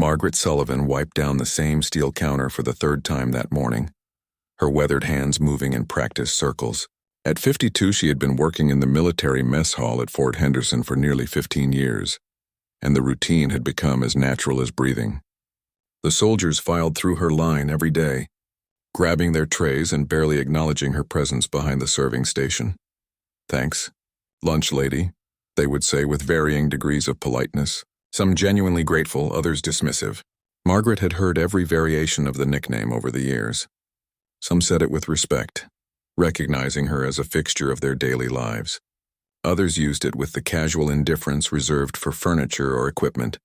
Margaret Sullivan wiped down the same steel counter for the third time that morning, her weathered hands moving in practice circles. At 52, she had been working in the military mess hall at Fort Henderson for nearly 15 years, and the routine had become as natural as breathing. The soldiers filed through her line every day, grabbing their trays and barely acknowledging her presence behind the serving station. "Thanks, lunch lady," they would say with varying degrees of politeness, some genuinely grateful, others dismissive. Margaret had heard every variation of the nickname over the years. Some said it with respect, recognizing her as a fixture of their daily lives. Others used it with the casual indifference reserved for furniture or equipment,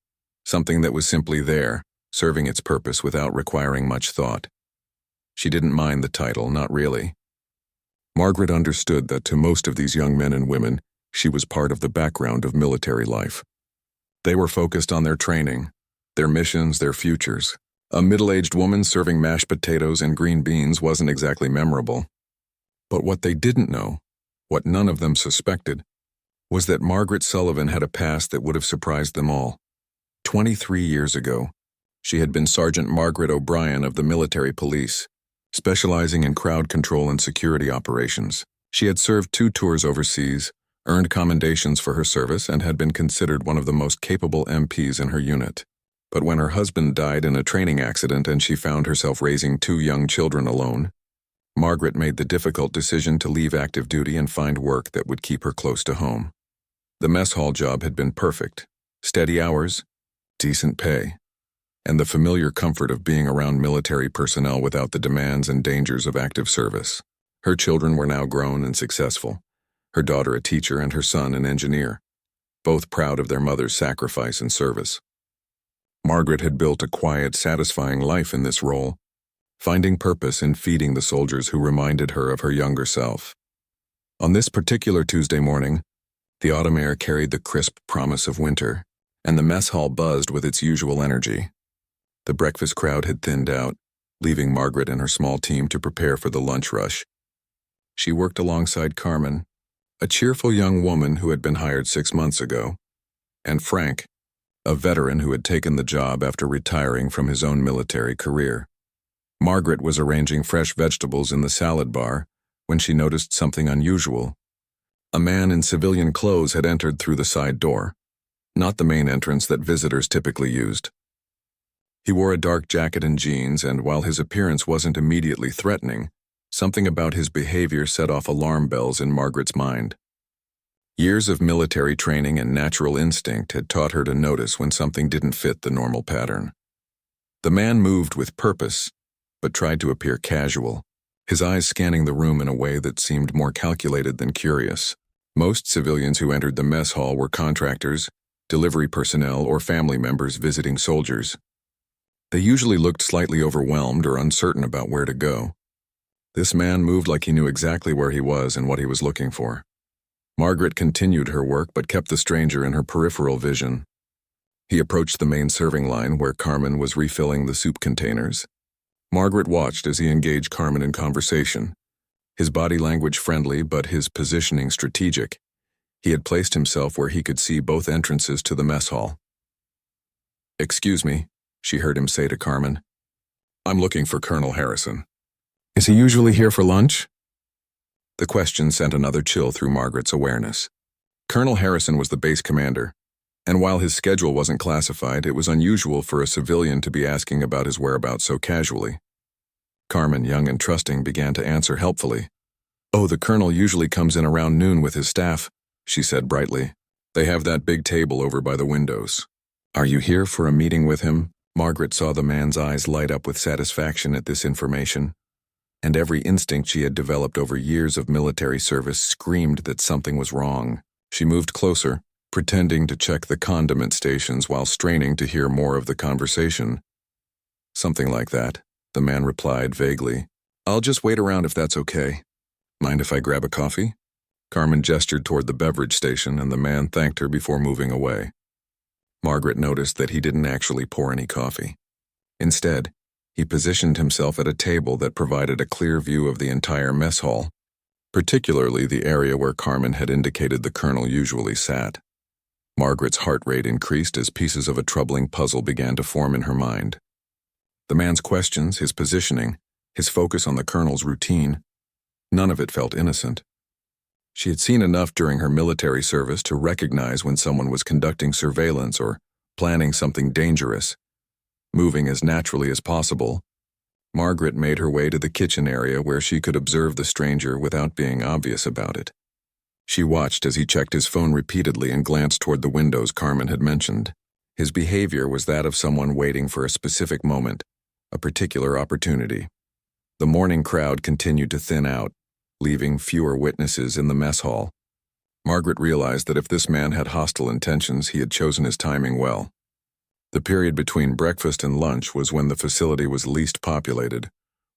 something that was simply there, serving its purpose without requiring much thought. She didn't mind the title, not really. Margaret understood that to most of these young men and women, she was part of the background of military life. They were focused on their training, their missions, their futures. A middle-aged woman serving mashed potatoes and green beans wasn't exactly memorable. But what they didn't know, what none of them suspected, was that Margaret Sullivan had a past that would have surprised them all. 23 years ago, she had been Sergeant Margaret O'Brien of the military police, specializing in crowd control and security operations. She had served 2 tours overseas, earned commendations for her service, and had been considered one of the most capable MPs in her unit. But when her husband died in a training accident and she found herself raising 2 young children alone, Margaret made the difficult decision to leave active duty and find work that would keep her close to home. The mess hall job had been perfect: steady hours, decent pay, and the familiar comfort of being around military personnel without the demands and dangers of active service. Her children were now grown and successful, her daughter a teacher and her son an engineer, both proud of their mother's sacrifice and service. Margaret had built a quiet, satisfying life in this role, finding purpose in feeding the soldiers who reminded her of her younger self. On this particular Tuesday morning, the autumn air carried the crisp promise of winter, and the mess hall buzzed with its usual energy. The breakfast crowd had thinned out, leaving Margaret and her small team to prepare for the lunch rush. She worked alongside Carmen, a cheerful young woman who had been hired 6 months ago, and Frank, a veteran who had taken the job after retiring from his own military career. Margaret was arranging fresh vegetables in the salad bar when she noticed something unusual. A man in civilian clothes had entered through the side door, not the main entrance that visitors typically used. He wore a dark jacket and jeans, and while his appearance wasn't immediately threatening, something about his behavior set off alarm bells in Margaret's mind. Years of military training and natural instinct had taught her to notice when something didn't fit the normal pattern. The man moved with purpose, but tried to appear casual, his eyes scanning the room in a way that seemed more calculated than curious. Most civilians who entered the mess hall were contractors, delivery personnel, or family members visiting soldiers. They usually looked slightly overwhelmed or uncertain about where to go. This man moved like he knew exactly where he was and what he was looking for. Margaret continued her work but kept the stranger in her peripheral vision. He approached the main serving line where Carmen was refilling the soup containers. Margaret watched as he engaged Carmen in conversation, his body language friendly but his positioning strategic. He had placed himself where he could see both entrances to the mess hall. "Excuse me," she heard him say to Carmen. "I'm looking for Colonel Harrison. Is he usually here for lunch?" The question sent another chill through Margaret's awareness. Colonel Harrison was the base commander, and while his schedule wasn't classified, it was unusual for a civilian to be asking about his whereabouts so casually. Carmen, young and trusting, began to answer helpfully. "Oh, the colonel usually comes in around noon with his staff," she said brightly. "They have that big table over by the windows." "Are you here for a meeting with him?" Margaret saw the man's eyes light up with satisfaction at this information, and every instinct she had developed over years of military service screamed that something was wrong. She moved closer, pretending to check the condiment stations while straining to hear more of the conversation. "Something like that," the man replied vaguely. "I'll just wait around if that's okay. Mind if I grab a coffee?" Carmen gestured toward the beverage station, and the man thanked her before moving away. Margaret noticed that he didn't actually pour any coffee. Instead, he positioned himself at a table that provided a clear view of the entire mess hall, particularly the area where Carmen had indicated the colonel usually sat. Margaret's heart rate increased as pieces of a troubling puzzle began to form in her mind. The man's questions, his positioning, his focus on the colonel's routine, none of it felt innocent. She had seen enough during her military service to recognize when someone was conducting surveillance or planning something dangerous. Moving as naturally as possible, Margaret made her way to the kitchen area where she could observe the stranger without being obvious about it. She watched as he checked his phone repeatedly and glanced toward the windows Carmen had mentioned. His behavior was that of someone waiting for a specific moment, a particular opportunity. The morning crowd continued to thin out, leaving fewer witnesses in the mess hall. Margaret realized that if this man had hostile intentions, he had chosen his timing well. The period between breakfast and lunch was when the facility was least populated,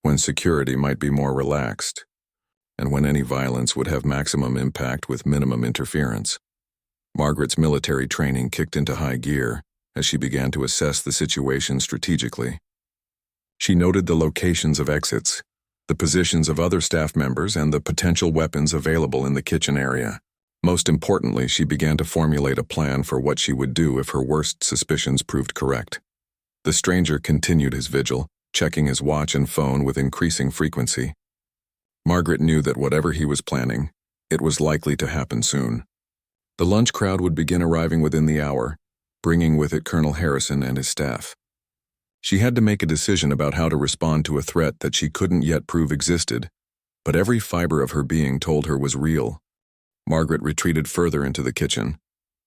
when security might be more relaxed, and when any violence would have maximum impact with minimum interference. Margaret's military training kicked into high gear as she began to assess the situation strategically. She noted the locations of exits, the positions of other staff members, and the potential weapons available in the kitchen area. Most importantly, she began to formulate a plan for what she would do if her worst suspicions proved correct. The stranger continued his vigil, checking his watch and phone with increasing frequency. Margaret knew that whatever he was planning, it was likely to happen soon. The lunch crowd would begin arriving within the hour, bringing with it Colonel Harrison and his staff. She had to make a decision about how to respond to a threat that she couldn't yet prove existed, but every fiber of her being told her was real. Margaret retreated further into the kitchen,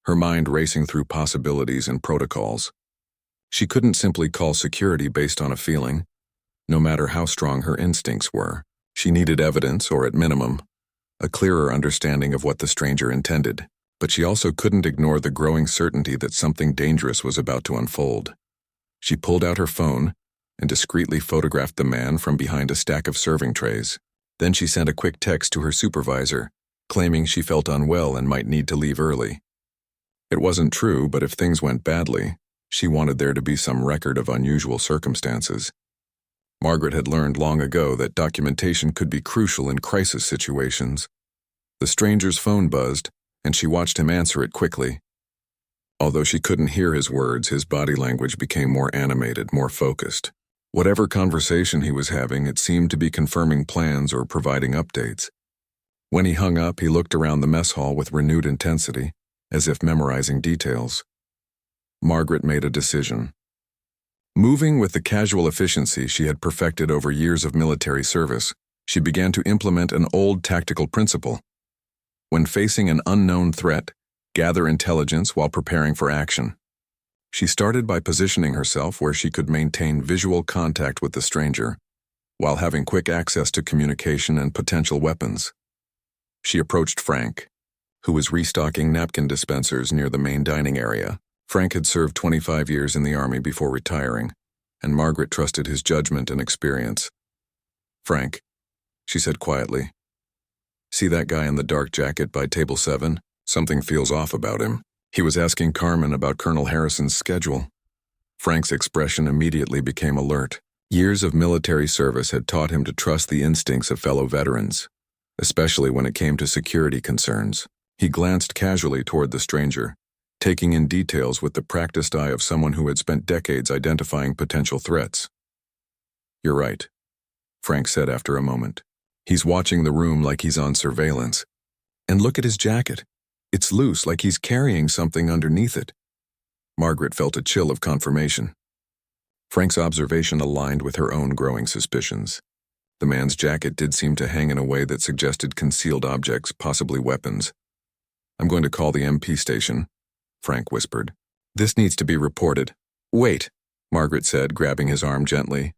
her mind racing through possibilities and protocols. She couldn't simply call security based on a feeling, no matter how strong her instincts were. She needed evidence, or at minimum, a clearer understanding of what the stranger intended. But she also couldn't ignore the growing certainty that something dangerous was about to unfold. She pulled out her phone and discreetly photographed the man from behind a stack of serving trays. Then she sent a quick text to her supervisor, claiming she felt unwell and might need to leave early. It wasn't true, but if things went badly, she wanted there to be some record of unusual circumstances. Margaret had learned long ago that documentation could be crucial in crisis situations. The stranger's phone buzzed, and she watched him answer it quickly. Although she couldn't hear his words, his body language became more animated, more focused. Whatever conversation he was having, it seemed to be confirming plans or providing updates. When he hung up, he looked around the mess hall with renewed intensity, as if memorizing details. Margaret made a decision. Moving with the casual efficiency she had perfected over years of military service, she began to implement an old tactical principle. When facing an unknown threat, gather intelligence while preparing for action. She started by positioning herself where she could maintain visual contact with the stranger, while having quick access to communication and potential weapons. She approached Frank, who was restocking napkin dispensers near the main dining area. Frank had served 25 years in the Army before retiring, and Margaret trusted his judgment and experience. "Frank," she said quietly, "see that guy in the dark jacket by table 7? Something feels off about him." He was asking Carmen about Colonel Harrison's schedule. Frank's expression immediately became alert. Years of military service had taught him to trust the instincts of fellow veterans, especially when it came to security concerns. He glanced casually toward the stranger, taking in details with the practiced eye of someone who had spent decades identifying potential threats. "You're right," Frank said after a moment. "He's watching the room like he's on surveillance. And look at his jacket. It's loose, like he's carrying something underneath it." Margaret felt a chill of confirmation. Frank's observation aligned with her own growing suspicions. The man's jacket did seem to hang in a way that suggested concealed objects, possibly weapons. "I'm going to call the MP station," Frank whispered. "This needs to be reported." "Wait," Margaret said, grabbing his arm gently.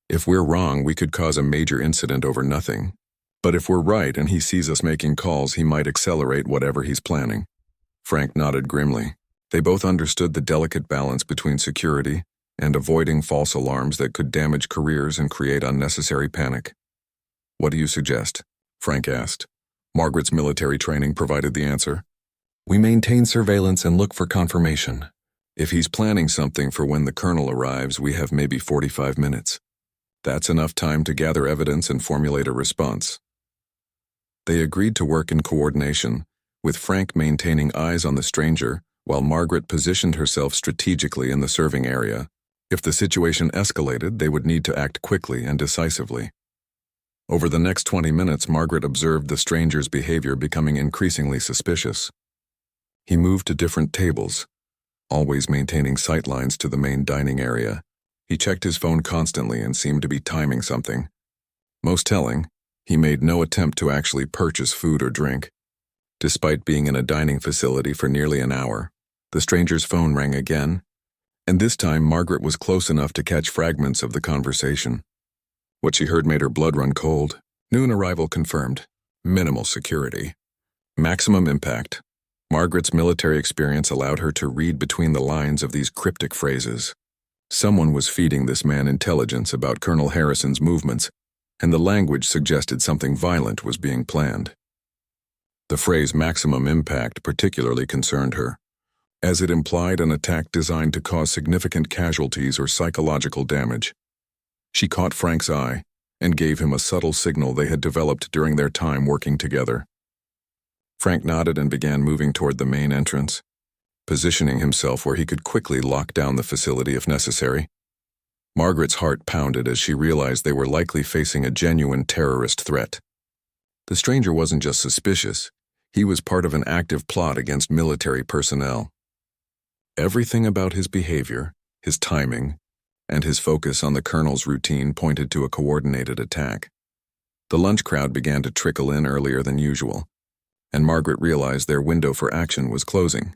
"If we're wrong, we could cause a major incident over nothing. But if we're right and he sees us making calls, he might accelerate whatever he's planning." Frank nodded grimly. They both understood the delicate balance between security and avoiding false alarms that could damage careers and create unnecessary panic. "What do you suggest?" Frank asked. Margaret's military training provided the answer. "We maintain surveillance and look for confirmation. If he's planning something for when the colonel arrives, we have maybe 45 minutes. That's enough time to gather evidence and formulate a response." They agreed to work in coordination, with Frank maintaining eyes on the stranger while Margaret positioned herself strategically in the serving area. If the situation escalated, they would need to act quickly and decisively. Over the next 20 minutes, Margaret observed the stranger's behavior becoming increasingly suspicious. He moved to different tables, always maintaining sightlines to the main dining area. He checked his phone constantly and seemed to be timing something. Most telling, he made no attempt to actually purchase food or drink. Despite being in a dining facility for nearly an hour, the stranger's phone rang again, and this time Margaret was close enough to catch fragments of the conversation. What she heard made her blood run cold. Noon arrival confirmed. Minimal security. Maximum impact. Margaret's military experience allowed her to read between the lines of these cryptic phrases. Someone was feeding this man intelligence about Colonel Harrison's movements, and the language suggested something violent was being planned. The phrase maximum impact particularly concerned her, as it implied an attack designed to cause significant casualties or psychological damage. She caught Frank's eye and gave him a subtle signal they had developed during their time working together. Frank nodded and began moving toward the main entrance, positioning himself where he could quickly lock down the facility if necessary. Margaret's heart pounded as she realized they were likely facing a genuine terrorist threat. The stranger wasn't just suspicious, he was part of an active plot against military personnel. Everything about his behavior, his timing, and his focus on the colonel's routine pointed to a coordinated attack. The lunch crowd began to trickle in earlier than usual, and Margaret realized their window for action was closing.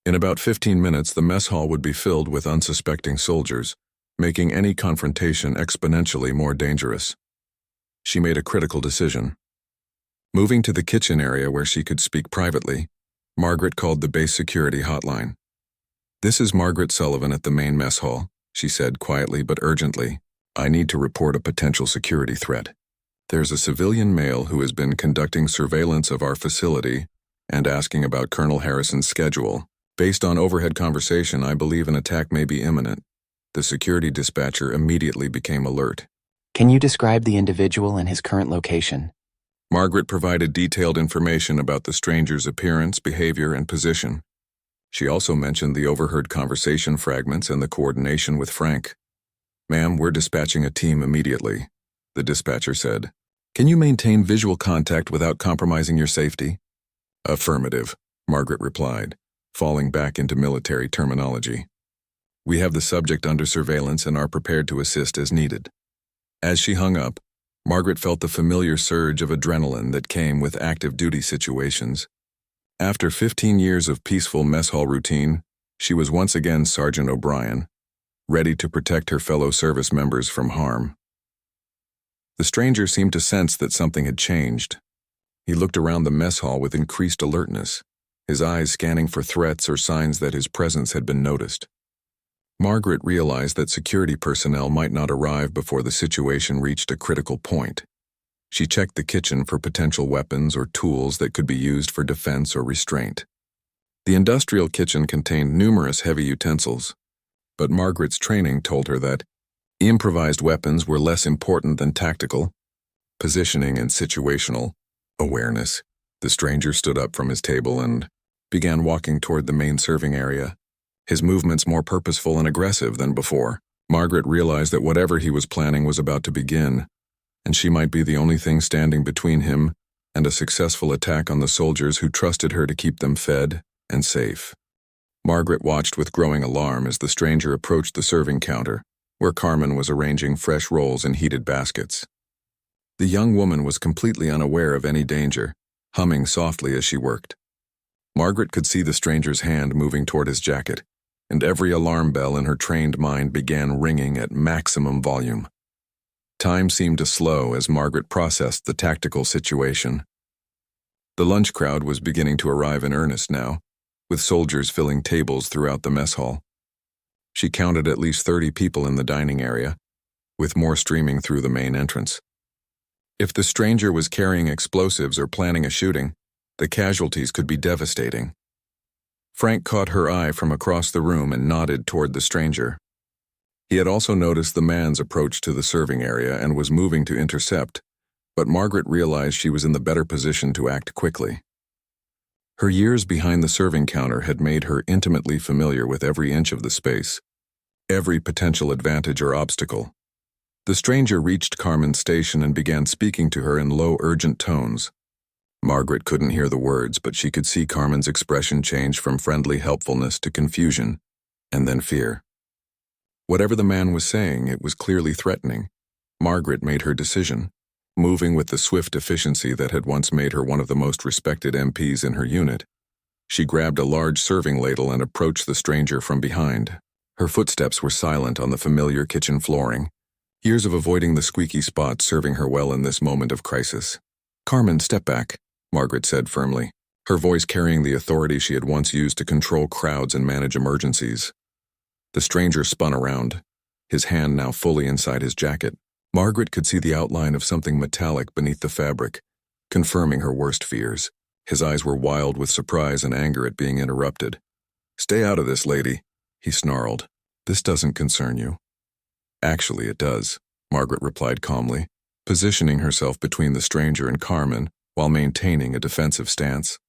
In about 15 minutes, the mess hall would be filled with unsuspecting soldiers, making any confrontation exponentially more dangerous. She made a critical decision. Moving to the kitchen area where she could speak privately, Margaret called the base security hotline. "This is Margaret Sullivan at the main mess hall," she said quietly but urgently. "I need to report a potential security threat. There's a civilian male who has been conducting surveillance of our facility and asking about Colonel Harrison's schedule. Based on overhead conversation, I believe an attack may be imminent." The security dispatcher immediately became alert. "Can you describe the individual and his current location?" Margaret provided detailed information about the stranger's appearance, behavior, and position. She also mentioned the overheard conversation fragments and the coordination with Frank. "Ma'am, we're dispatching a team immediately," the dispatcher said. "Can you maintain visual contact without compromising your safety?" "Affirmative," Margaret replied, falling back into military terminology. "We have the subject under surveillance and are prepared to assist as needed." As she hung up, Margaret felt the familiar surge of adrenaline that came with active duty situations. After 15 years of peaceful mess hall routine, she was once again Sergeant O'Brien, ready to protect her fellow service members from harm. The stranger seemed to sense that something had changed. He looked around the mess hall with increased alertness, his eyes scanning for threats or signs that his presence had been noticed. Margaret realized that security personnel might not arrive before the situation reached a critical point. She checked the kitchen for potential weapons or tools that could be used for defense or restraint. The industrial kitchen contained numerous heavy utensils, but Margaret's training told her that improvised weapons were less important than tactical, positioning, and situational awareness. The stranger stood up from his table and began walking toward the main serving area, his movements more purposeful and aggressive than before. Margaret realized that whatever he was planning was about to begin, and she might be the only thing standing between him and a successful attack on the soldiers who trusted her to keep them fed and safe. Margaret watched with growing alarm as the stranger approached the serving counter, where Carmen was arranging fresh rolls in heated baskets. The young woman was completely unaware of any danger, humming softly as she worked. Margaret could see the stranger's hand moving toward his jacket, and every alarm bell in her trained mind began ringing at maximum volume. Time seemed to slow as Margaret processed the tactical situation. The lunch crowd was beginning to arrive in earnest now, with soldiers filling tables throughout the mess hall. She counted at least 30 people in the dining area, with more streaming through the main entrance. If the stranger was carrying explosives or planning a shooting, the casualties could be devastating. Frank caught her eye from across the room and nodded toward the stranger. He had also noticed the man's approach to the serving area and was moving to intercept, but Margaret realized she was in the better position to act quickly. Her years behind the serving counter had made her intimately familiar with every inch of the space, every potential advantage or obstacle. The stranger reached Carmen's station and began speaking to her in low, urgent tones. Margaret couldn't hear the words, but she could see Carmen's expression change from friendly helpfulness to confusion, and then fear. Whatever the man was saying, it was clearly threatening. Margaret made her decision, moving with the swift efficiency that had once made her one of the most respected MPs in her unit. She grabbed a large serving ladle and approached the stranger from behind. Her footsteps were silent on the familiar kitchen flooring, years of avoiding the squeaky spots serving her well in this moment of crisis. "Carmen, step back," Margaret said firmly, her voice carrying the authority she had once used to control crowds and manage emergencies. The stranger spun around, his hand now fully inside his jacket. Margaret could see the outline of something metallic beneath the fabric, confirming her worst fears. His eyes were wild with surprise and anger at being interrupted. "Stay out of this, lady," he snarled. "This doesn't concern you." "Actually, it does," Margaret replied calmly, positioning herself between the stranger and Carmen while maintaining a defensive stance.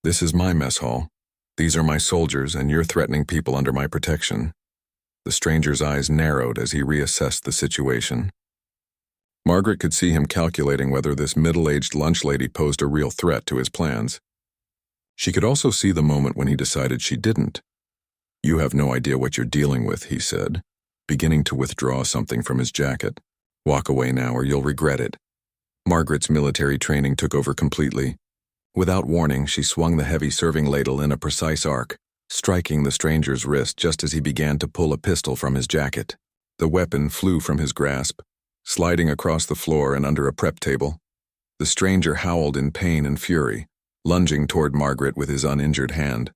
"This is my mess hall. These are my soldiers, and you're threatening people under my protection." The stranger's eyes narrowed as he reassessed the situation. Margaret could see him calculating whether this middle-aged lunch lady posed a real threat to his plans. She could also see the moment when he decided she didn't. "You have no idea what you're dealing with," he said, beginning to withdraw something from his jacket. "Walk away now or you'll regret it." Margaret's military training took over completely. Without warning, she swung the heavy serving ladle in a precise arc, striking the stranger's wrist just as he began to pull a pistol from his jacket. The weapon flew from his grasp, sliding across the floor and under a prep table. The stranger howled in pain and fury, lunging toward Margaret with his uninjured hand.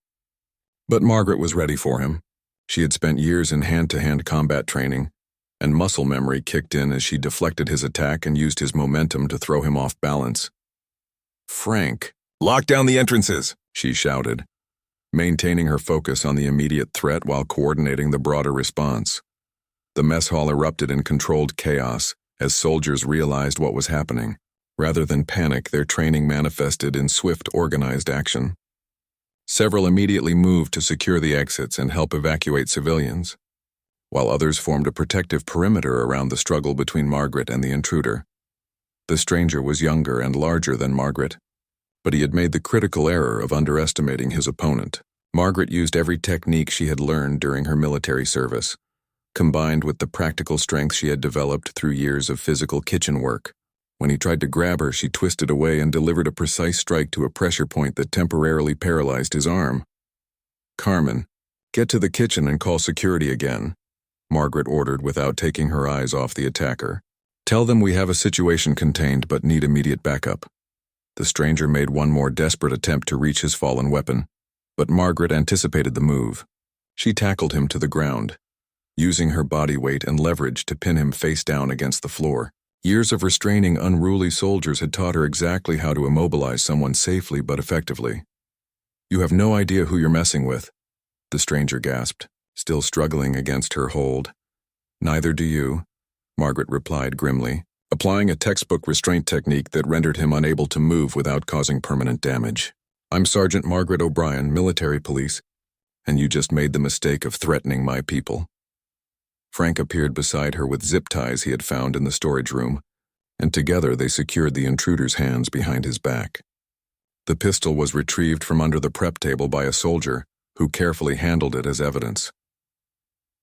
But Margaret was ready for him. She had spent years in hand-to-hand combat training, and muscle memory kicked in as she deflected his attack and used his momentum to throw him off balance. "Frank, lock down the entrances!" she shouted, maintaining her focus on the immediate threat while coordinating the broader response. The mess hall erupted in controlled chaos as soldiers realized what was happening. Rather than panic, their training manifested in swift, organized action. Several immediately moved to secure the exits and help evacuate civilians, while others formed a protective perimeter around the struggle between Margaret and the intruder. The stranger was younger and larger than Margaret, but he had made the critical error of underestimating his opponent. Margaret used every technique she had learned during her military service, combined with the practical strength she had developed through years of physical kitchen work. When he tried to grab her, she twisted away and delivered a precise strike to a pressure point that temporarily paralyzed his arm. "Carmen, get to the kitchen and call security again," Margaret ordered without taking her eyes off the attacker. "Tell them we have a situation contained but need immediate backup." The stranger made one more desperate attempt to reach his fallen weapon, but Margaret anticipated the move. She tackled him to the ground, using her body weight and leverage to pin him face down against the floor. Years of restraining unruly soldiers had taught her exactly how to immobilize someone safely but effectively. "You have no idea who you're messing with," the stranger gasped, still struggling against her hold. "Neither do you," Margaret replied grimly, applying a textbook restraint technique that rendered him unable to move without causing permanent damage. "I'm Sergeant Margaret O'Brien, military police, and you just made the mistake of threatening my people." Frank appeared beside her with zip ties he had found in the storage room, and together they secured the intruder's hands behind his back. The pistol was retrieved from under the prep table by a soldier, who carefully handled it as evidence.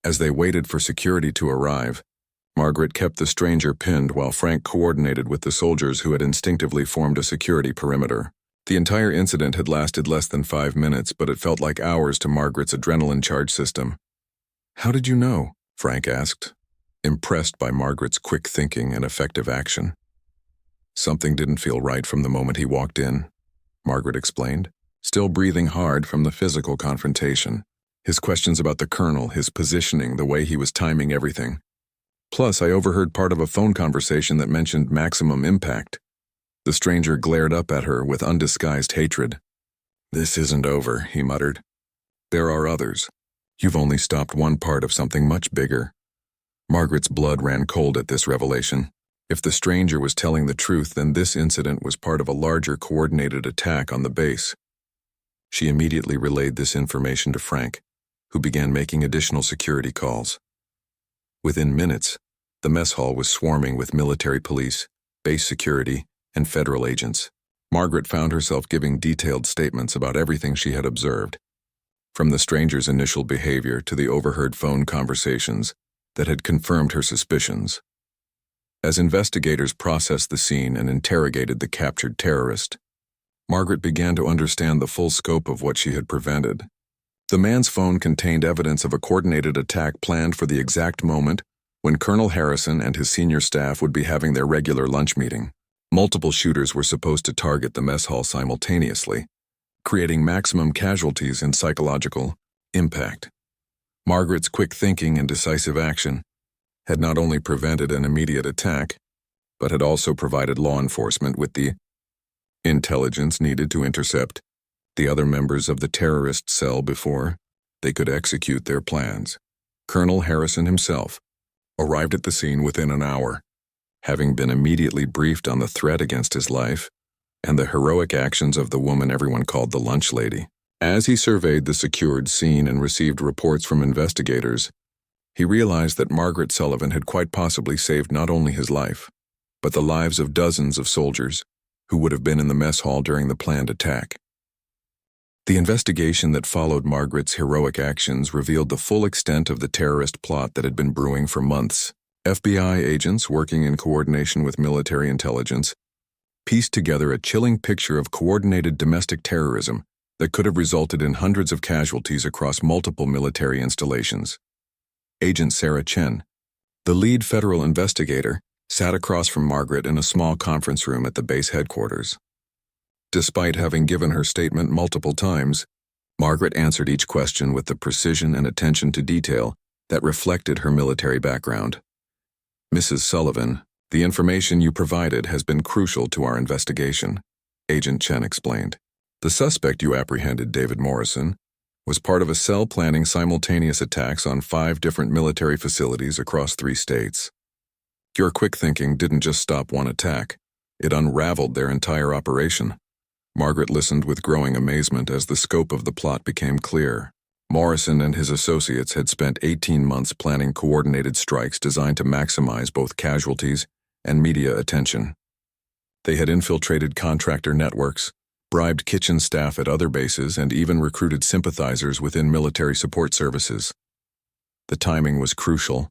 As they waited for security to arrive, Margaret kept the stranger pinned while Frank coordinated with the soldiers who had instinctively formed a security perimeter. The entire incident had lasted less than 5 minutes, but it felt like hours to Margaret's adrenaline-charged system. "How did you know?" Frank asked, impressed by Margaret's quick thinking and effective action. "Something didn't feel right from the moment he walked in," Margaret explained, still breathing hard from the physical confrontation. "His questions about the colonel, his positioning, the way he was timing everything. Plus, I overheard part of a phone conversation that mentioned maximum impact." The stranger glared up at her with undisguised hatred. "This isn't over," he muttered. "There are others. You've only stopped one part of something much bigger." Margaret's blood ran cold at this revelation. If the stranger was telling the truth, then this incident was part of a larger coordinated attack on the base. She immediately relayed this information to Frank, who began making additional security calls. Within minutes, the mess hall was swarming with military police, base security, and federal agents. Margaret found herself giving detailed statements about everything she had observed, from the stranger's initial behavior to the overheard phone conversations that had confirmed her suspicions. As investigators processed the scene and interrogated the captured terrorist, Margaret began to understand the full scope of what she had prevented. The man's phone contained evidence of a coordinated attack planned for the exact moment when Colonel Harrison and his senior staff would be having their regular lunch meeting. Multiple shooters were supposed to target the mess hall simultaneously, creating maximum casualties and psychological impact. Margaret's quick thinking and decisive action had not only prevented an immediate attack, but had also provided law enforcement with the intelligence needed to intercept the other members of the terrorist cell before they could execute their plans. Colonel Harrison himself arrived at the scene within an hour, having been immediately briefed on the threat against his life and the heroic actions of the woman everyone called the lunch lady. As he surveyed the secured scene and received reports from investigators, he realized that Margaret Sullivan had quite possibly saved not only his life, but the lives of dozens of soldiers who would have been in the mess hall during the planned attack. The investigation that followed Margaret's heroic actions revealed the full extent of the terrorist plot that had been brewing for months. FBI agents, working in coordination with military intelligence, pieced together a chilling picture of coordinated domestic terrorism that could have resulted in hundreds of casualties across multiple military installations. Agent Sarah Chen, the lead federal investigator, sat across from Margaret in a small conference room at the base headquarters. Despite having given her statement multiple times, Margaret answered each question with the precision and attention to detail that reflected her military background. "Mrs. Sullivan, the information you provided has been crucial to our investigation," Agent Chen explained. "The suspect you apprehended, David Morrison, was part of a cell planning simultaneous attacks on 5 different military facilities across 3 states. Your quick thinking didn't just stop one attack, it unraveled their entire operation." Margaret listened with growing amazement as the scope of the plot became clear. Morrison and his associates had spent 18 months planning coordinated strikes designed to maximize both casualties and media attention. They had infiltrated contractor networks, bribed kitchen staff at other bases, and even recruited sympathizers within military support services. The timing was crucial,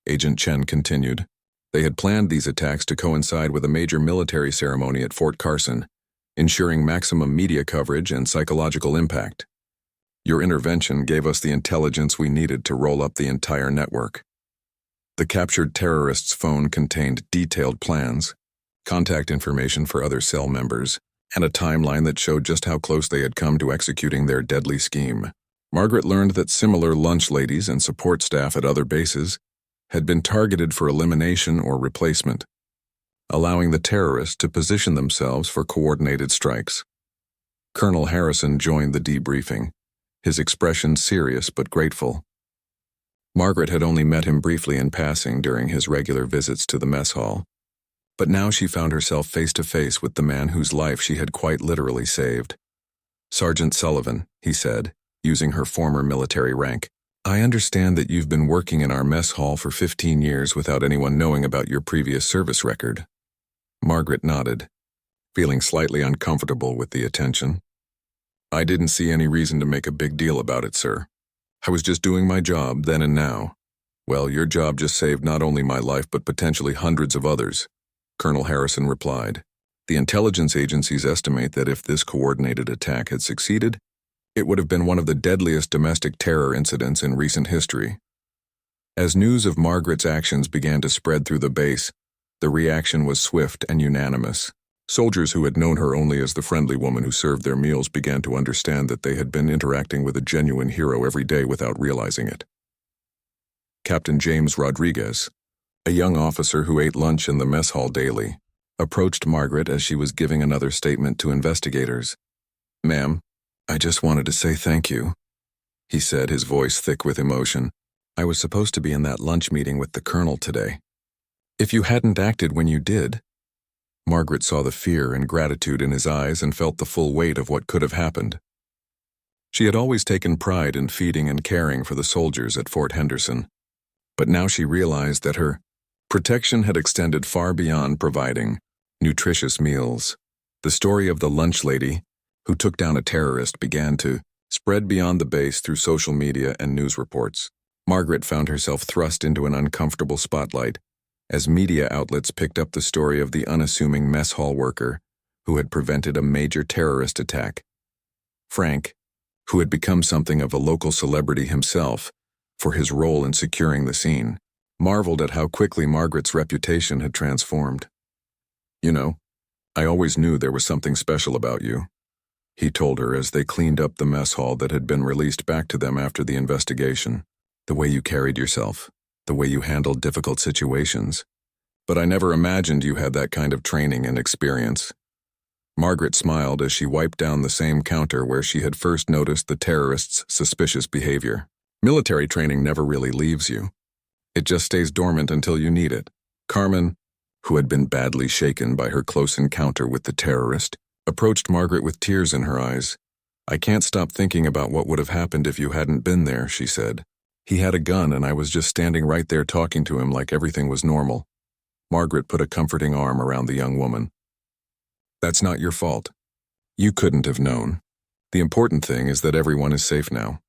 Agent Chen continued. They had planned these attacks to coincide with a major military ceremony at Fort Carson, ensuring maximum media coverage and psychological impact. Your intervention gave us the intelligence we needed to roll up the entire network. The captured terrorist's phone contained detailed plans, contact information for other cell members, and a timeline that showed just how close they had come to executing their deadly scheme. Margaret learned that similar lunch ladies and support staff at other bases had been targeted for elimination or replacement, allowing the terrorists to position themselves for coordinated strikes. Colonel Harrison joined the debriefing, his expression serious but grateful. Margaret had only met him briefly in passing during his regular visits to the mess hall, but now she found herself face to face with the man whose life she had quite literally saved. "Sergeant Sullivan," he said, using her former military rank, "I understand that you've been working in our mess hall for 15 years without anyone knowing about your previous service record." Margaret nodded, feeling slightly uncomfortable with the attention. "I didn't see any reason to make a big deal about it, sir. I was just doing my job then and now." "Well, your job just saved not only my life but potentially hundreds of others," Colonel Harrison replied. "The intelligence agencies estimate that if this coordinated attack had succeeded, it would have been one of the deadliest domestic terror incidents in recent history." As news of Margaret's actions began to spread through the base, the reaction was swift and unanimous. Soldiers who had known her only as the friendly woman who served their meals began to understand that they had been interacting with a genuine hero every day without realizing it. Captain James Rodriguez, a young officer who ate lunch in the mess hall daily, approached Margaret as she was giving another statement to investigators. "Ma'am, I just wanted to say thank you," he said, his voice thick with emotion. "I was supposed to be in that lunch meeting with the colonel today. If you hadn't acted when you did..." Margaret saw the fear and gratitude in his eyes and felt the full weight of what could have happened. She had always taken pride in feeding and caring for the soldiers at Fort Henderson, but now she realized that her protection had extended far beyond providing nutritious meals. The story of the lunch lady who took down a terrorist began to spread beyond the base through social media and news reports. Margaret found herself thrust into an uncomfortable spotlight as media outlets picked up the story of the unassuming mess hall worker who had prevented a major terrorist attack. Frank, who had become something of a local celebrity himself for his role in securing the scene, marveled at how quickly Margaret's reputation had transformed. "You know, I always knew there was something special about you," he told her as they cleaned up the mess hall that had been released back to them after the investigation. "The way you carried yourself, the way you handled difficult situations. But I never imagined you had that kind of training and experience." Margaret smiled as she wiped down the same counter where she had first noticed the terrorist's suspicious behavior. "Military training never really leaves you. It just stays dormant until you need it." Carmen, who had been badly shaken by her close encounter with the terrorist, approached Margaret with tears in her eyes. "I can't stop thinking about what would have happened if you hadn't been there," she said. "He had a gun and I was just standing right there talking to him like everything was normal." Margaret put a comforting arm around the young woman. "That's not your fault. You couldn't have known. The important thing is that everyone is safe now."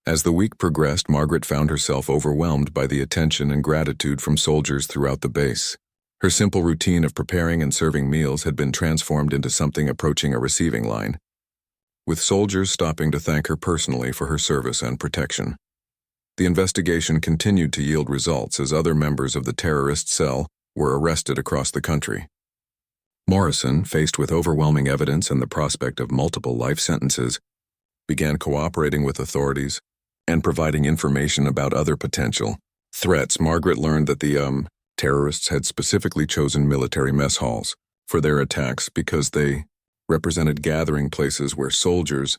As the week progressed, Margaret found herself overwhelmed by the attention and gratitude from soldiers throughout the base. Her simple routine of preparing and serving meals had been transformed into something approaching a receiving line, with soldiers stopping to thank her personally for her service and protection. The investigation continued to yield results as other members of the terrorist cell were arrested across the country. Morrison, faced with overwhelming evidence and the prospect of multiple life sentences, began cooperating with authorities and providing information about other potential threats. Margaret learned that the terrorists had specifically chosen military mess halls for their attacks because they represented gathering places where soldiers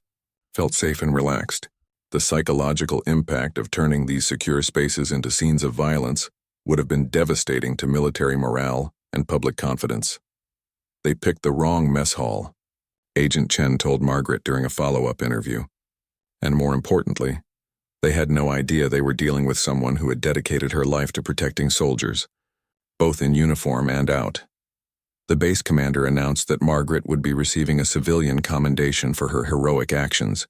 felt safe and relaxed. The psychological impact of turning these secure spaces into scenes of violence would have been devastating to military morale and public confidence. "They picked the wrong mess hall," Agent Chen told Margaret during a follow-up interview. And more importantly, they had no idea they were dealing with someone who had dedicated her life to protecting soldiers, both in uniform and out. The base commander announced that Margaret would be receiving a civilian commendation for her heroic actions,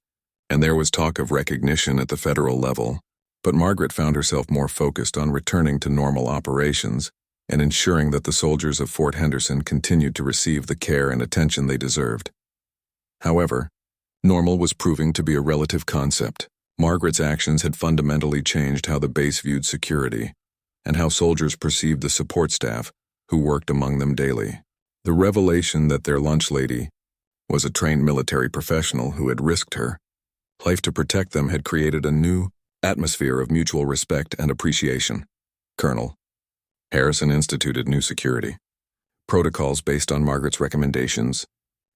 and there was talk of recognition at the federal level, but Margaret found herself more focused on returning to normal operations and ensuring that the soldiers of Fort Henderson continued to receive the care and attention they deserved. However, normal was proving to be a relative concept. Margaret's actions had fundamentally changed how the base viewed security and how soldiers perceived the support staff who worked among them daily. The revelation that their lunch lady was a trained military professional who had risked her life to protect them had created a new atmosphere of mutual respect and appreciation. Colonel Harrison instituted new security protocols based on Margaret's recommendations,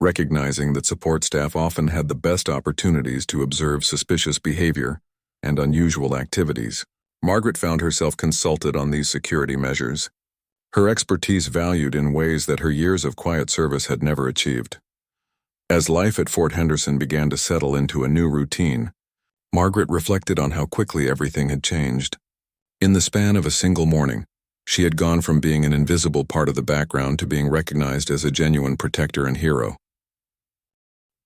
recognizing that support staff often had the best opportunities to observe suspicious behavior and unusual activities. Margaret found herself consulted on these security measures, her expertise valued in ways that her years of quiet service had never achieved. As life at Fort Henderson began to settle into a new routine, Margaret reflected on how quickly everything had changed. In the span of a single morning, she had gone from being an invisible part of the background to being recognized as a genuine protector and hero.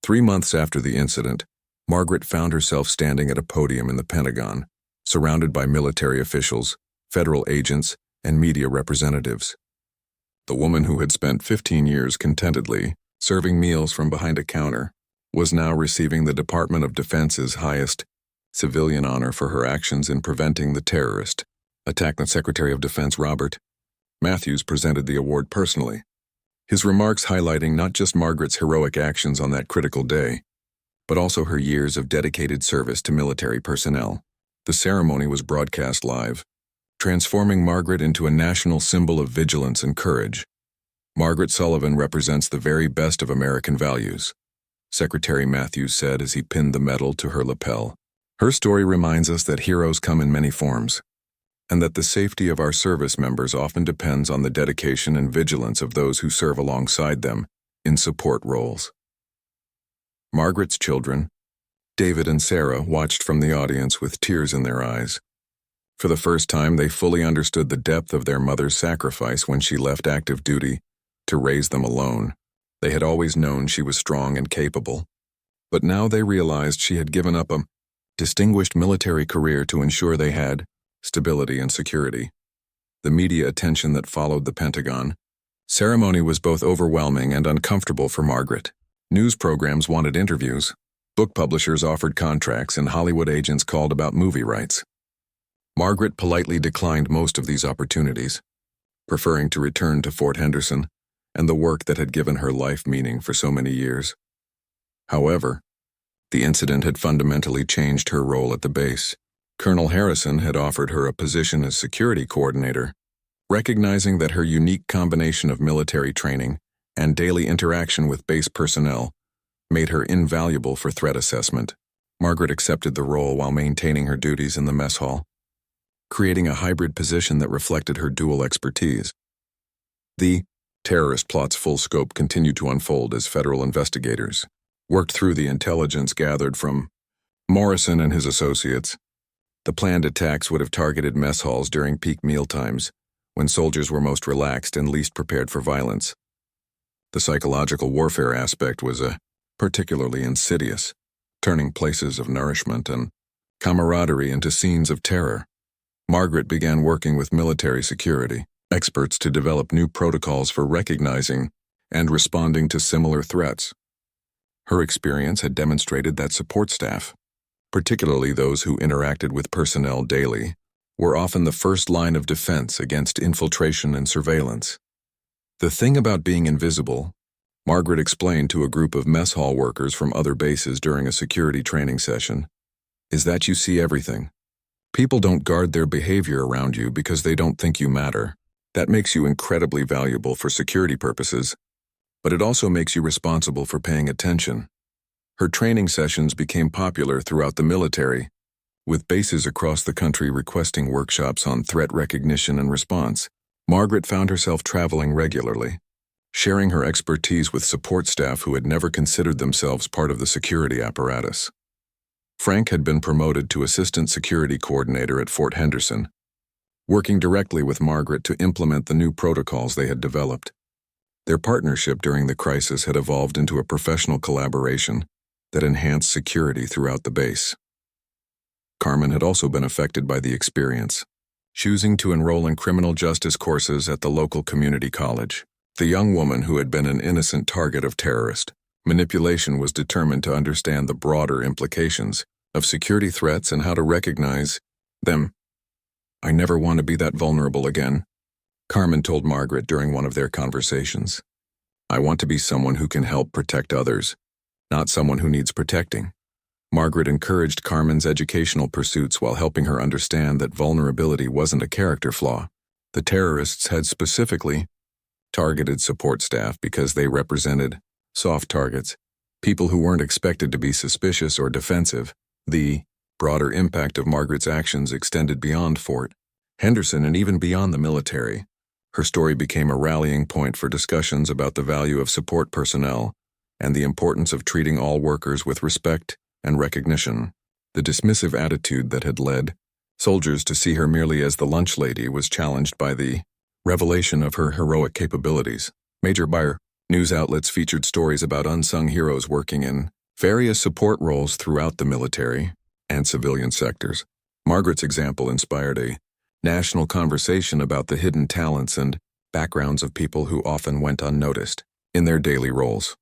3 months after the incident, Margaret found herself standing at a podium in the Pentagon, surrounded by military officials, federal agents, and media representatives. The woman who had spent 15 years contentedly serving meals from behind a counter was now receiving the Department of Defense's highest civilian honor for her actions in preventing the terrorist attack. The Secretary of Defense Robert Matthews presented the award personally, his remarks highlighting not just Margaret's heroic actions on that critical day, but also her years of dedicated service to military personnel. The ceremony was broadcast live, transforming Margaret into a national symbol of vigilance and courage. "Margaret Sullivan represents the very best of American values," Secretary Matthews said as he pinned the medal to her lapel. "Her story reminds us that heroes come in many forms, and that the safety of our service members often depends on the dedication and vigilance of those who serve alongside them in support roles." Margaret's children, David and Sarah watched from the audience with tears in their eyes. For the first time, they fully understood the depth of their mother's sacrifice when she left active duty to raise them alone. They had always known she was strong and capable, but now they realized she had given up a distinguished military career to ensure they had stability and security. The media attention that followed the Pentagon ceremony was both overwhelming and uncomfortable for Margaret. News programs wanted interviews, book publishers offered contracts, and Hollywood agents called about movie rights. Margaret politely declined most of these opportunities, preferring to return to Fort Henderson and the work that had given her life meaning for so many years. However, the incident had fundamentally changed her role at the base. Colonel Harrison had offered her a position as security coordinator, recognizing that her unique combination of military training and daily interaction with base personnel made her invaluable for threat assessment. Margaret accepted the role while maintaining her duties in the mess hall, creating a hybrid position that reflected her dual expertise. The terrorist plot's full scope continued to unfold as federal investigators worked through the intelligence gathered from Morrison and his associates. The planned attacks would have targeted mess halls during peak mealtimes, when soldiers were most relaxed and least prepared for violence. The psychological warfare aspect was particularly insidious, turning places of nourishment and camaraderie into scenes of terror. Margaret began working with military security experts to develop new protocols for recognizing and responding to similar threats. Her experience had demonstrated that support staff, particularly those who interacted with personnel daily, were often the first line of defense against infiltration and surveillance. The thing about being invisible, Margaret explained to a group of mess hall workers from other bases during a security training session, is that you see everything. People don't guard their behavior around you because they don't think you matter. That makes you incredibly valuable for security purposes, but it also makes you responsible for paying attention. Her training sessions became popular throughout the military, with bases across the country requesting workshops on threat recognition and response. Margaret found herself traveling regularly, sharing her expertise with support staff who had never considered themselves part of the security apparatus. Frank had been promoted to Assistant Security Coordinator at Fort Henderson, working directly with Margaret to implement the new protocols they had developed. Their partnership during the crisis had evolved into a professional collaboration that enhanced security throughout the base. Carmen had also been affected by the experience, choosing to enroll in criminal justice courses at the local community college. The young woman who had been an innocent target of terrorist manipulation was determined to understand the broader implications of security threats and how to recognize them. "I never want to be that vulnerable again," Carmen told Margaret during one of their conversations. "I want to be someone who can help protect others, not someone who needs protecting." Margaret encouraged Carmen's educational pursuits while helping her understand that vulnerability wasn't a character flaw. The terrorists had specifically targeted support staff because they represented soft targets, people who weren't expected to be suspicious or defensive. The broader impact of Margaret's actions extended beyond Fort Henderson and even beyond the military. Her story became a rallying point for discussions about the value of support personnel and the importance of treating all workers with respect and recognition. The dismissive attitude that had led soldiers to see her merely as the lunch lady was challenged by the revelation of her heroic capabilities. Major buyer news outlets featured stories about unsung heroes working in various support roles throughout the military and civilian sectors. Margaret's example inspired a national conversation about the hidden talents and backgrounds of people who often went unnoticed in their daily roles.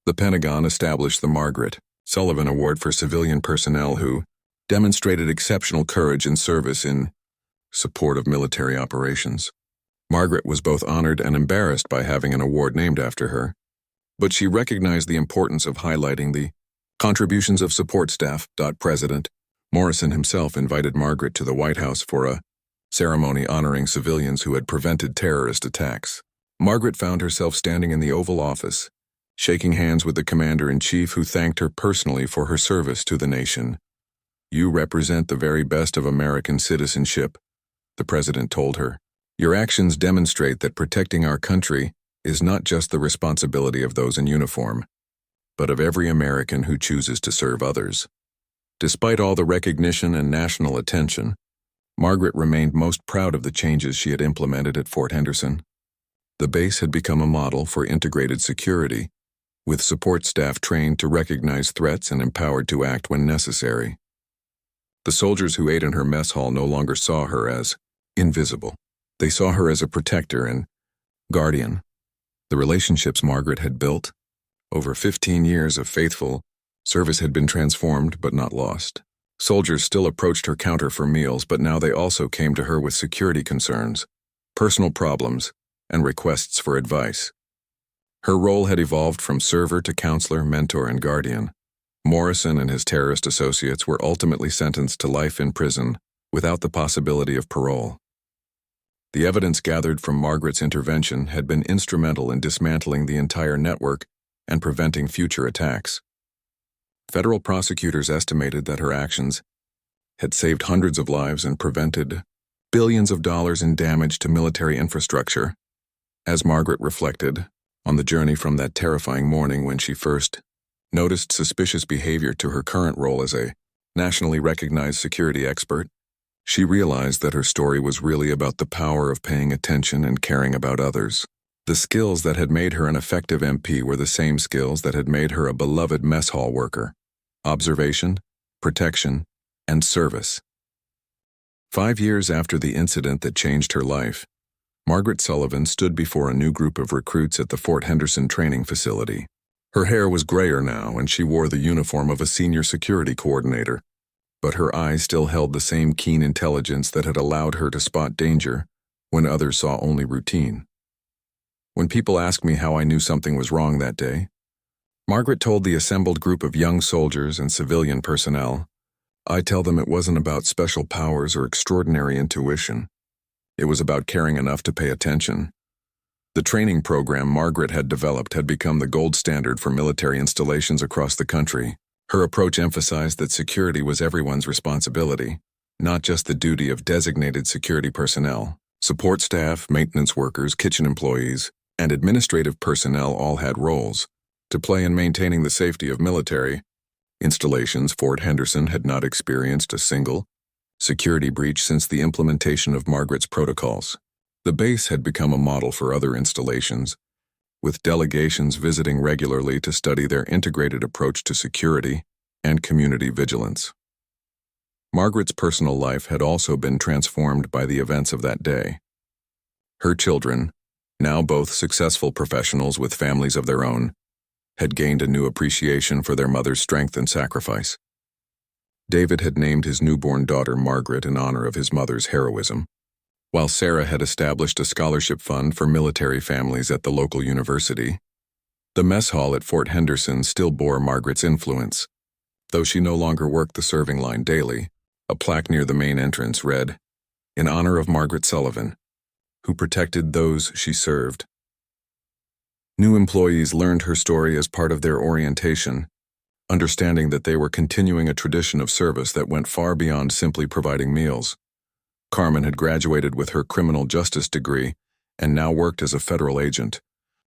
The Pentagon established the Margaret Sullivan Award for civilian personnel who demonstrated exceptional courage and service in support of military operations. Margaret was both honored and embarrassed by having an award named after her, but she recognized the importance of highlighting the contributions of support staff. President Morrison himself invited Margaret to the White House for a ceremony honoring civilians who had prevented terrorist attacks. Margaret found herself standing in the Oval Office, shaking hands with the commander-in-chief who thanked her personally for her service to the nation. "You represent the very best of American citizenship," the president told her. "Your actions demonstrate that protecting our country is not just the responsibility of those in uniform, but of every American who chooses to serve others." Despite all the recognition and national attention, Margaret remained most proud of the changes she had implemented at Fort Henderson. The base had become a model for integrated security, with support staff trained to recognize threats and empowered to act when necessary. The soldiers who ate in her mess hall no longer saw her as invisible. They saw her as a protector and guardian. The relationships Margaret had built, over 15 years of faithful service, had been transformed but not lost. Soldiers still approached her counter for meals, but now they also came to her with security concerns, personal problems, and requests for advice. Her role had evolved from server to counselor, mentor, and guardian. Morrison and his terrorist associates were ultimately sentenced to life in prison without the possibility of parole. The evidence gathered from Margaret's intervention had been instrumental in dismantling the entire network and preventing future attacks. Federal prosecutors estimated that her actions had saved hundreds of lives and prevented billions of dollars in damage to military infrastructure. As Margaret reflected on the journey from that terrifying morning when she first noticed suspicious behavior to her current role as a nationally recognized security expert, she realized that her story was really about the power of paying attention and caring about others. The skills that had made her an effective MP were the same skills that had made her a beloved mess hall worker: observation, protection, and service. 5 years after the incident that changed her life, Margaret Sullivan stood before a new group of recruits at the Fort Henderson training facility. Her hair was grayer now, and she wore the uniform of a senior security coordinator, but her eyes still held the same keen intelligence that had allowed her to spot danger when others saw only routine. When people asked me how I knew something was wrong that day, Margaret told the assembled group of young soldiers and civilian personnel, "I tell them it wasn't about special powers or extraordinary intuition. It was about caring enough to pay attention." The training program Margaret had developed had become the gold standard for military installations across the country. Her approach emphasized that security was everyone's responsibility, not just the duty of designated security personnel. Support staff, maintenance workers, kitchen employees, and administrative personnel all had roles to play in maintaining the safety of military installations. Fort Henderson had not experienced a single security breach since the implementation of Margaret's protocols. The base had become a model for other installations, with delegations visiting regularly to study their integrated approach to security and community vigilance. Margaret's personal life had also been transformed by the events of that day. Her children, now both successful professionals with families of their own, had gained a new appreciation for their mother's strength and sacrifice. David had named his newborn daughter Margaret in honor of his mother's heroism, while Sarah had established a scholarship fund for military families at the local university. The mess hall at Fort Henderson still bore Margaret's influence. Though she no longer worked the serving line daily, a plaque near the main entrance read, "In honor of Margaret Sullivan, who protected those she served." New employees learned her story as part of their orientation, understanding that they were continuing a tradition of service that went far beyond simply providing meals. Carmen had graduated with her criminal justice degree and now worked as a federal agent,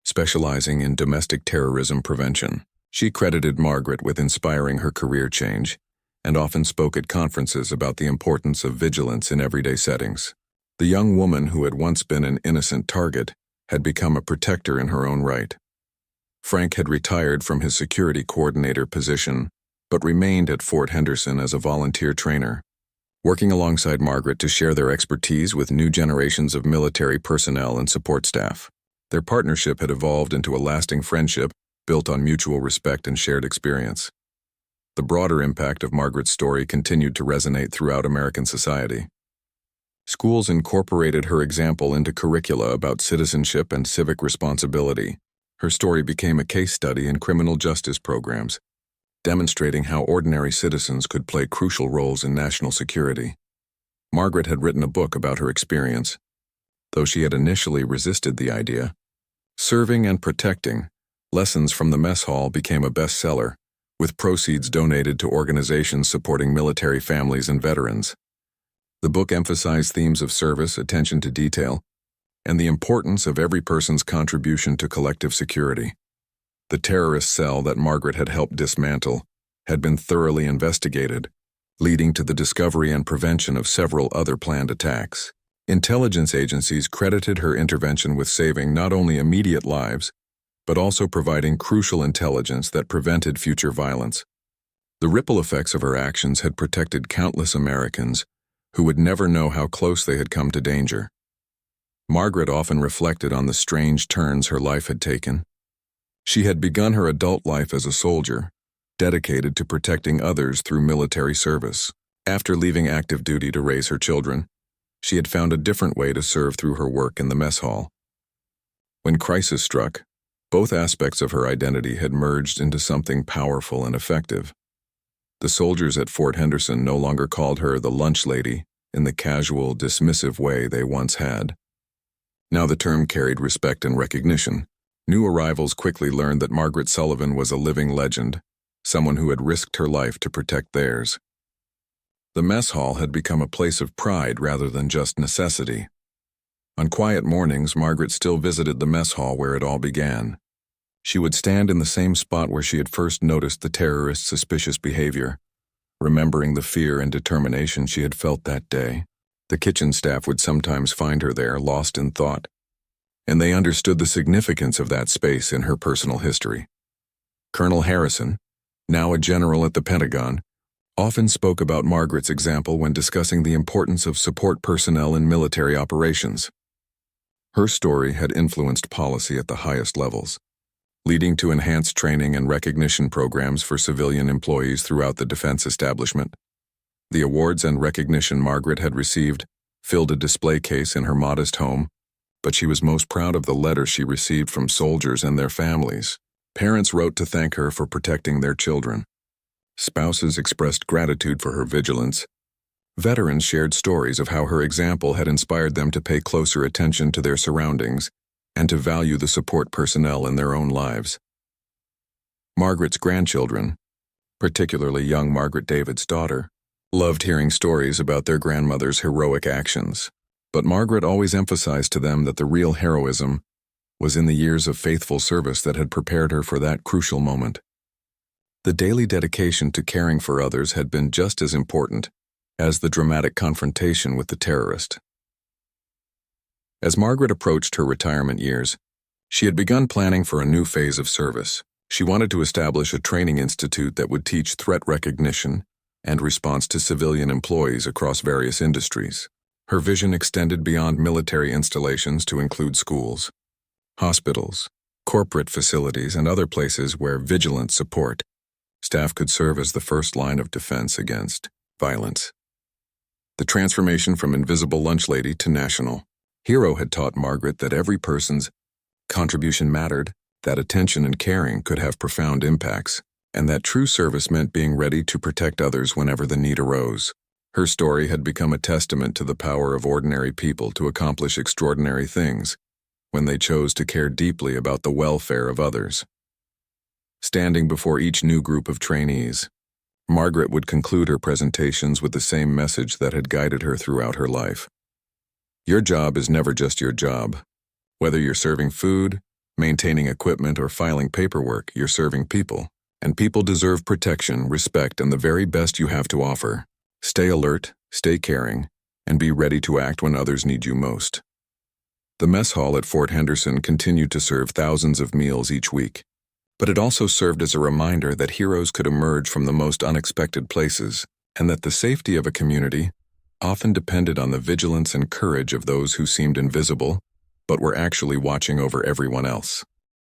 specializing in domestic terrorism prevention. She credited Margaret with inspiring her career change and often spoke at conferences about the importance of vigilance in everyday settings. The young woman who had once been an innocent target had become a protector in her own right. Frank had retired from his security coordinator position, but remained at Fort Henderson as a volunteer trainer, working alongside Margaret to share their expertise with new generations of military personnel and support staff. Their partnership had evolved into a lasting friendship built on mutual respect and shared experience. The broader impact of Margaret's story continued to resonate throughout American society. Schools incorporated her example into curricula about citizenship and civic responsibility. Her story became a case study in criminal justice programs, demonstrating how ordinary citizens could play crucial roles in national security. Margaret had written a book about her experience, though she had initially resisted the idea. Serving and Protecting: Lessons from the Mess Hall became a bestseller, with proceeds donated to organizations supporting military families and veterans. The book emphasized themes of service, attention to detail, and the importance of every person's contribution to collective security. The terrorist cell that Margaret had helped dismantle had been thoroughly investigated, leading to the discovery and prevention of several other planned attacks. Intelligence agencies credited her intervention with saving not only immediate lives, but also providing crucial intelligence that prevented future violence. The ripple effects of her actions had protected countless Americans who would never know how close they had come to danger. Margaret often reflected on the strange turns her life had taken. She had begun her adult life as a soldier, dedicated to protecting others through military service. After leaving active duty to raise her children, she had found a different way to serve through her work in the mess hall. When crisis struck, both aspects of her identity had merged into something powerful and effective. The soldiers at Fort Henderson no longer called her the lunch lady in the casual, dismissive way they once had. Now the term carried respect and recognition. New arrivals quickly learned that Margaret Sullivan was a living legend, someone who had risked her life to protect theirs. The mess hall had become a place of pride rather than just necessity. On quiet mornings, Margaret still visited the mess hall where it all began. She would stand in the same spot where she had first noticed the terrorists' suspicious behavior, remembering the fear and determination she had felt that day. The kitchen staff would sometimes find her there, lost in thought, and they understood the significance of that space in her personal history. Colonel Harrison, now a general at the Pentagon, often spoke about Margaret's example when discussing the importance of support personnel in military operations. Her story had influenced policy at the highest levels, leading to enhanced training and recognition programs for civilian employees throughout the defense establishment. The awards and recognition Margaret had received filled a display case in her modest home, but she was most proud of the letters she received from soldiers and their families. Parents wrote to thank her for protecting their children. Spouses expressed gratitude for her vigilance. Veterans shared stories of how her example had inspired them to pay closer attention to their surroundings and to value the support personnel in their own lives. Margaret's grandchildren, particularly young Margaret David's daughter, loved hearing stories about their grandmother's heroic actions, but Margaret always emphasized to them that the real heroism was in the years of faithful service that had prepared her for that crucial moment. The daily dedication to caring for others had been just as important as the dramatic confrontation with the terrorist. As Margaret approached her retirement years, she had begun planning for a new phase of service. She wanted to establish a training institute that would teach threat recognition and response to civilian employees across various industries. Her vision extended beyond military installations to include schools, hospitals, corporate facilities, and other places where vigilant support staff could serve as the first line of defense against violence. The transformation from invisible lunch lady to national hero had taught Margaret that every person's contribution mattered, that attention and caring could have profound impacts, and that true service meant being ready to protect others whenever the need arose. Her story had become a testament to the power of ordinary people to accomplish extraordinary things when they chose to care deeply about the welfare of others. Standing before each new group of trainees, Margaret would conclude her presentations with the same message that had guided her throughout her life. Your job is never just your job. Whether you're serving food, maintaining equipment, or filing paperwork, you're serving people. And people deserve protection, respect, and the very best you have to offer. Stay alert, stay caring, and be ready to act when others need you most. The mess hall at Fort Henderson continued to serve thousands of meals each week, but it also served as a reminder that heroes could emerge from the most unexpected places, and that the safety of a community often depended on the vigilance and courage of those who seemed invisible, but were actually watching over everyone else.